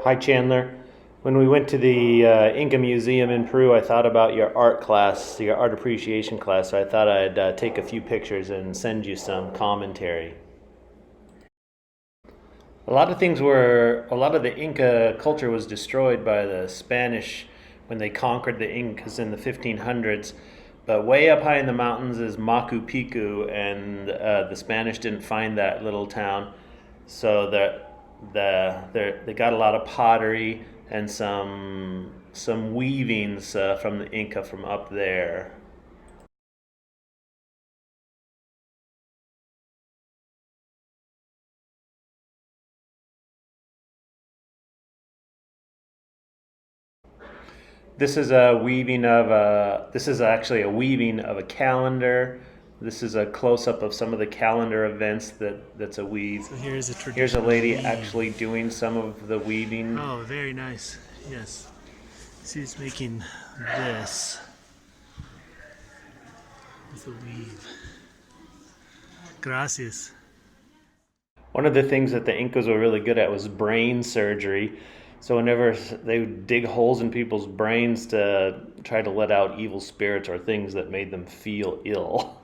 Hi, Chandler. When we went to the Inca Museum in Peru, I thought about your art class, your art appreciation class. So I thought I'd take a few pictures and send you some commentary. A lot of the Inca culture was destroyed by the Spanish when they conquered the Incas in the 1500s. But way up high in the mountains is Machu Picchu, and the Spanish didn't find that little town. So they got a lot of pottery and some weavings from the Inca from up there. This is actually a weaving of a calendar. This is a close up of some of the calendar events that's a weave. So here's a Here's a traditional lady weave. actually doing some of the weaving. Oh, very nice. Yes. She's making this with a weave. Gracias. One of the things that the Incas were really good at was brain surgery. So whenever they would dig holes in people's brains to try to let out evil spirits or things that made them feel ill.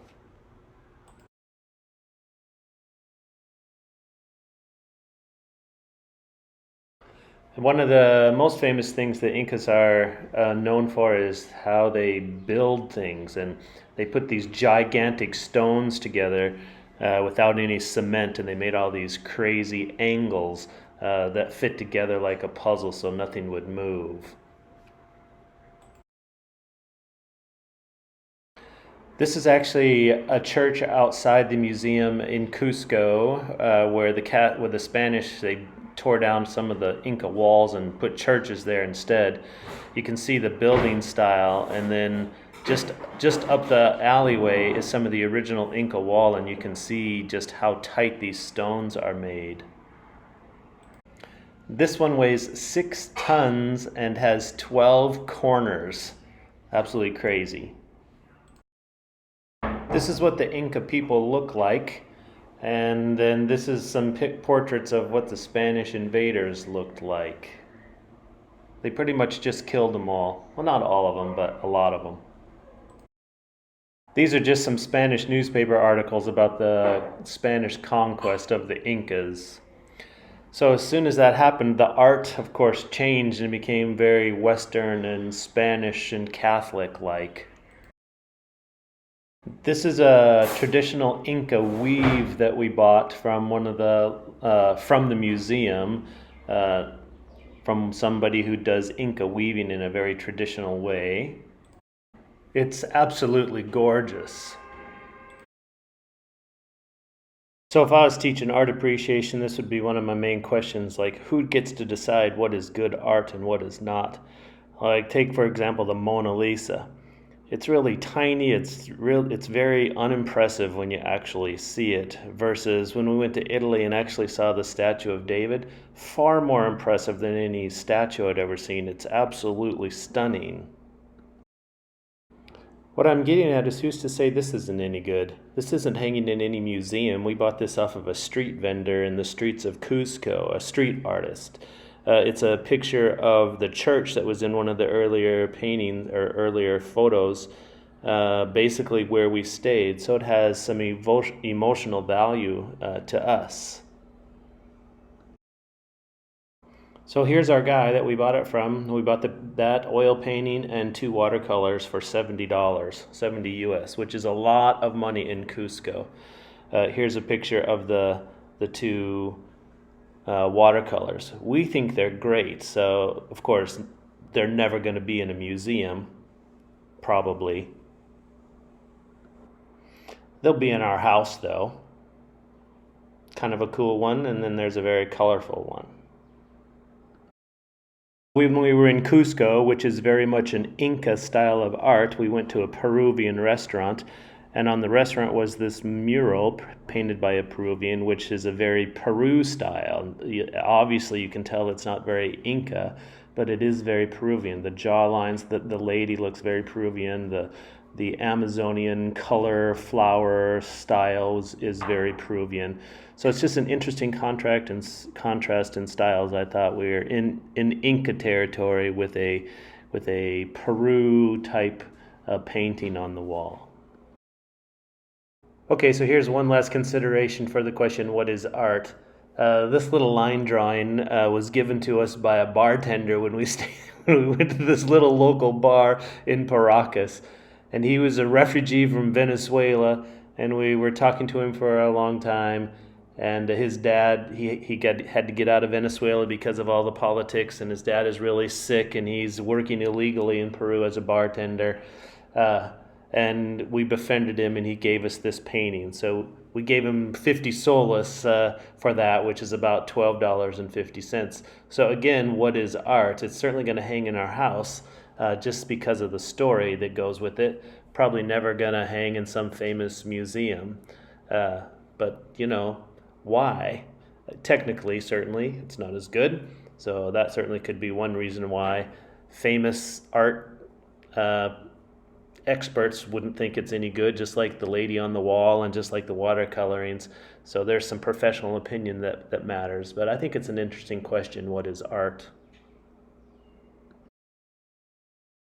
One of the most famous things the Incas are known for is how they build things, and they put these gigantic stones together without any cement, and they made all these crazy angles that fit together like a puzzle, so nothing would move. This is actually a church outside the museum in Cusco, where the Spanish they tore down some of the Inca walls and put churches there instead. You can see the building style, and then just up the alleyway is some of the original Inca wall, and you can see just how tight these stones are made. This one weighs 6 tons and has 12 corners. Absolutely crazy. This is what the Inca people look like. And then this is some portraits of what the Spanish invaders looked like. They pretty much just killed them all. Well, not all of them, but a lot of them. These are just some Spanish newspaper articles about the Spanish conquest of the Incas. So as soon as that happened, the art, of course, changed and became very Western and Spanish and Catholic-like. This is a traditional Inca weave that we bought from from the museum, uh, from somebody who does Inca weaving in a very traditional way. It's absolutely gorgeous. So if I was teaching art appreciation, this would be one of my main questions, like who gets to decide what is good art and what is not? Like take for example the Mona Lisa. It's really tiny. It's very unimpressive when you actually see it. Versus when we went to Italy and actually saw the statue of David, far more impressive than any statue I'd ever seen. It's absolutely stunning. What I'm getting at is who's to say this isn't any good? This isn't hanging in any museum. We bought this off of a street vendor in the streets of Cusco, a street artist. It's a picture of the church that was in one of the earlier paintings or earlier photos, basically where we stayed. So it has some emotional value to us. So here's our guy that we bought it from. We bought that oil painting and two watercolors for $70, 70 US, which is a lot of money in Cusco. Here's a picture of the two watercolors. We think they're great, so of course they're never going to be in a museum, probably. They'll be in our house though. Kind of a cool one, and then there's a very colorful one. When we were in Cusco, which is very much an Inca style of art, we went to a Peruvian restaurant, and on the restaurant was this mural painted by a Peruvian, which is a very Peru style. Obviously, you can tell it's not very Inca, but it is very Peruvian. The jaw lines, the lady looks very Peruvian. the Amazonian color flower style is very Peruvian. So it's just an interesting contrast in styles. I thought we were in Inca territory with a Peru type painting on the wall. Okay, so here's one last consideration for the question, what is art? This little line drawing was given to us by a bartender when we when we went to this little local bar in Paracas. And he was a refugee from Venezuela, and we were talking to him for a long time. And his dad, had to get out of Venezuela because of all the politics, and his dad is really sick, and he's working illegally in Peru as a bartender. And we befriended him, and he gave us this painting. So we gave him 50 soles for that, which is about $12.50. So again, what is art? It's certainly going to hang in our house just because of the story that goes with it. Probably never going to hang in some famous museum. But, why? Technically, certainly, it's not as good. So that certainly could be one reason why famous art experts wouldn't think it's any good, just like the lady on the wall and just like the watercolorings. So there's some professional opinion that matters. But I think it's an interesting question, what is art?